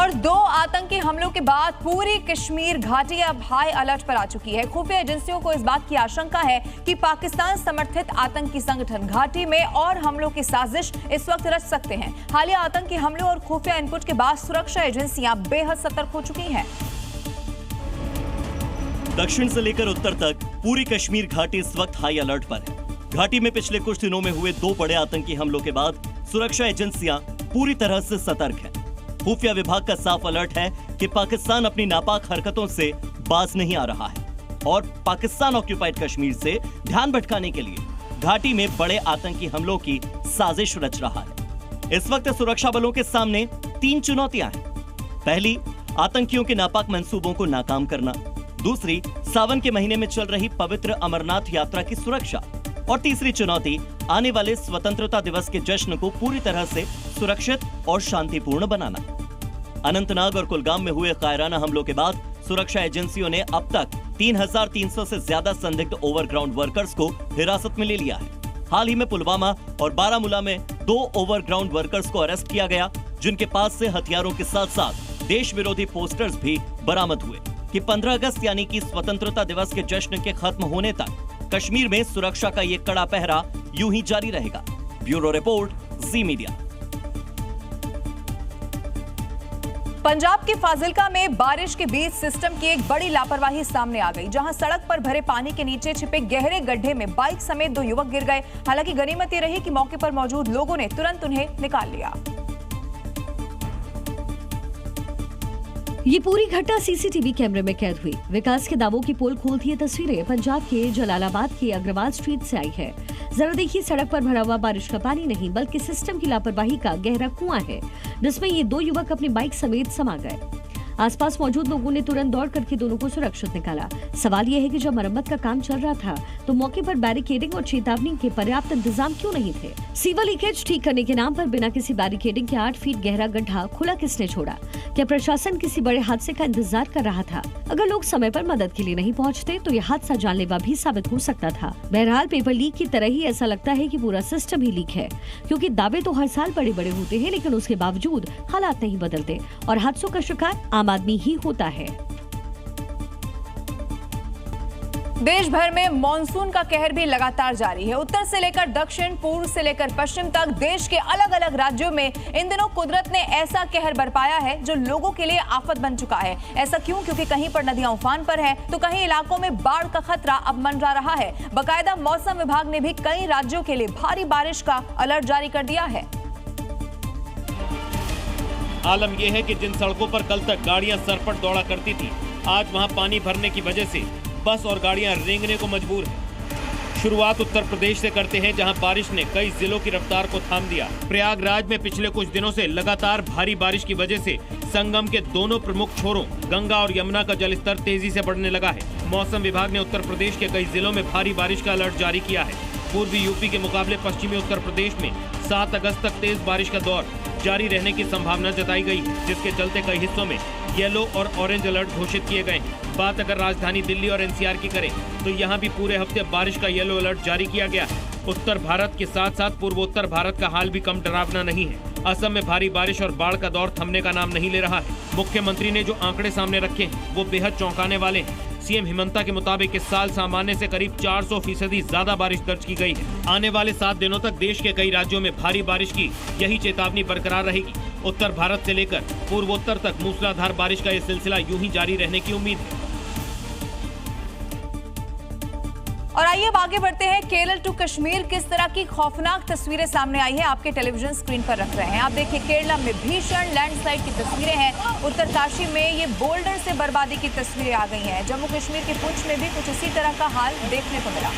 और 2 आतंकी हमलों के बाद पूरी कश्मीर घाटी अब हाई अलर्ट पर आ चुकी है। खुफिया एजेंसियों को इस बात की आशंका है कि पाकिस्तान समर्थित आतंकी संगठन घाटी में और हमलों की साजिश इस वक्त रच सकते हैं। हालिया आतंकी हमलों और खुफिया इनपुट के बाद सुरक्षा एजेंसियां बेहद सतर्क हो चुकी हैं। दक्षिण से लेकर उत्तर तक पूरी कश्मीर घाटी इस वक्त हाई अलर्ट पर है। घाटी में पिछले कुछ दिनों में हुए 2 बड़े आतंकी हमलों के बाद सुरक्षा एजेंसियां पूरी तरह से सतर्क हैं। खुफिया विभाग का साफ अलर्ट है कि पाकिस्तान अपनी नापाक हरकतों से बाज नहीं आ रहा है और पाकिस्तान ऑक्यूपाइड कश्मीर से ध्यान भटकाने के लिए घाटी में बड़े आतंकी हमलों की साजिश रच रहा है। इस वक्त सुरक्षा बलों के सामने 3 चुनौतियां हैं। पहली, आतंकियों के नापाक मंसूबों को नाकाम करना। दूसरी, सावन के महीने में चल रही पवित्र अमरनाथ यात्रा की सुरक्षा। और तीसरी चुनौती, आने वाले स्वतंत्रता दिवस के जश्न को पूरी तरह से सुरक्षित और शांतिपूर्ण बनाना। अनंतनाग और कुलगाम में हुए कायराना हमलों के बाद सुरक्षा एजेंसियों ने अब तक 3300 से ज्यादा संदिग्ध ओवरग्राउंड वर्कर्स को हिरासत में ले लिया है। हाल ही में पुलवामा और बारामूला में 2 ओवरग्राउंड वर्कर्स को अरेस्ट किया गया, जिनके पास से हथियारों के साथ साथ देश विरोधी पोस्टर्स भी बरामद हुए कि 15 अगस्त यानी कि स्वतंत्रता दिवस के जश्न के खत्म होने तक कश्मीर में सुरक्षा का ये कड़ा पहरा यूं ही जारी रहेगा। ब्यूरो रिपोर्ट, जी मीडिया। पंजाब के फाजिल्का में बारिश के बीच सिस्टम की एक बड़ी लापरवाही सामने आ गई, जहां सड़क पर भरे पानी के नीचे छिपे गहरे गड्ढे में बाइक समेत 2 युवक गिर गए। हालांकि गनीमत ये रही कि मौके पर मौजूद लोगों ने तुरंत उन्हें निकाल लिया। ये पूरी घटना सीसीटीवी कैमरे में कैद हुई। विकास के दावों की पोल खोलती ये तस्वीरें पंजाब के जलालाबाद के अग्रवाल स्ट्रीट से आई है। जरा देखिए, सड़क पर भरा हुआ बारिश का पानी नहीं बल्कि सिस्टम की लापरवाही का गहरा कुआं है, जिसमें ये 2 युवक अपनी बाइक समेत समा गए। आसपास मौजूद लोगों ने तुरंत दौड़ करके दोनों को सुरक्षित निकाला। सवाल यह है कि जब मरम्मत का काम चल रहा था तो मौके पर बैरिकेडिंग और चेतावनी के पर्याप्त इंतजाम क्यों नहीं थे? सीवर लीकेज ठीक करने के नाम पर बिना किसी बैरिकेडिंग के 8 फीट गहरा गड्ढा खुला किसने छोड़ा? क्या प्रशासन किसी बड़े हादसे का इंतजार कर रहा था? अगर लोग समय पर मदद के लिए नहीं पहुंचते तो यह हादसा जानलेवा भी साबित हो सकता था। बहरहाल पेपर लीक की तरह ही ऐसा लगता है कि पूरा सिस्टम ही लीक है, क्योंकि दावे तो हर साल बड़े बड़े होते हैं, लेकिन उसके बावजूद हालात नहीं बदलते और हादसों का शिकार आम आदमी ही होता है। देश भर में मॉनसून का कहर भी लगातार जारी है। उत्तर से लेकर दक्षिण, पूर्व से लेकर पश्चिम तक देश के अलग अलग राज्यों में इन दिनों कुदरत ने ऐसा कहर बरपाया है जो लोगों के लिए आफत बन चुका है। ऐसा क्यों? क्योंकि कहीं पर नदियां उफान पर हैं, तो कहीं इलाकों में बाढ़ का खतरा अब मंडरा रहा है। बाकायदा मौसम विभाग ने भी कई राज्यों के लिए भारी बारिश का अलर्ट जारी कर दिया है। आलम यह है कि जिन सड़कों पर कल तक गाड़ियां सरपट दौड़ा करती थी, आज वहां पानी भरने की वजह से बस और गाड़ियां रेंगने को मजबूर हैं। शुरुआत उत्तर प्रदेश से करते हैं, जहां बारिश ने कई जिलों की रफ्तार को थाम दिया। प्रयागराज में पिछले कुछ दिनों से लगातार भारी बारिश की वजह से संगम के दोनों प्रमुख छोरों गंगा और यमुना का जलस्तर तेजी से बढ़ने लगा है। मौसम विभाग ने उत्तर प्रदेश के कई जिलों में भारी बारिश का अलर्ट जारी किया है। पूर्वी यूपी के मुकाबले पश्चिमी उत्तर प्रदेश में 7 अगस्त तक तेज बारिश का दौर जारी रहने की संभावना जताई गई है, जिसके चलते कई हिस्सों में येलो और ऑरेंज अलर्ट घोषित किए गए हैं। बात अगर राजधानी दिल्ली और एनसीआर की करें तो यहाँ भी पूरे हफ्ते बारिश का येलो अलर्ट जारी किया गया है। उत्तर भारत के साथ साथ पूर्वोत्तर भारत का हाल भी कम डरावना नहीं है। असम में भारी बारिश और बाढ़ का दौर थमने का नाम नहीं ले रहा है। मुख्यमंत्री ने जो आंकड़े सामने रखे हैं वो बेहद चौंकाने वाले हैं। सीएम हिमंता के मुताबिक इस साल सामान्य से करीब 400% ज्यादा बारिश दर्ज की गई है। आने वाले 7 दिनों तक देश के कई राज्यों में भारी बारिश की यही चेतावनी बरकरार रहेगी। उत्तर भारत से लेकर पूर्वोत्तर तक मूसलाधार बारिश का यह सिलसिला यूं ही जारी रहने की उम्मीद है। और आइए अब आगे बढ़ते हैं। केरल टू कश्मीर, किस तरह की खौफनाक तस्वीरें सामने आई हैं आपके टेलीविजन स्क्रीन पर रख रहे हैं। आप देखिए, केरला में भीषण लैंडस्लाइड की तस्वीरें हैं। उत्तरकाशी में ये बोल्डर से बर्बादी की तस्वीरें आ गई हैं। जम्मू कश्मीर के पुंछ में भी कुछ इसी तरह का हाल देखने को मिला।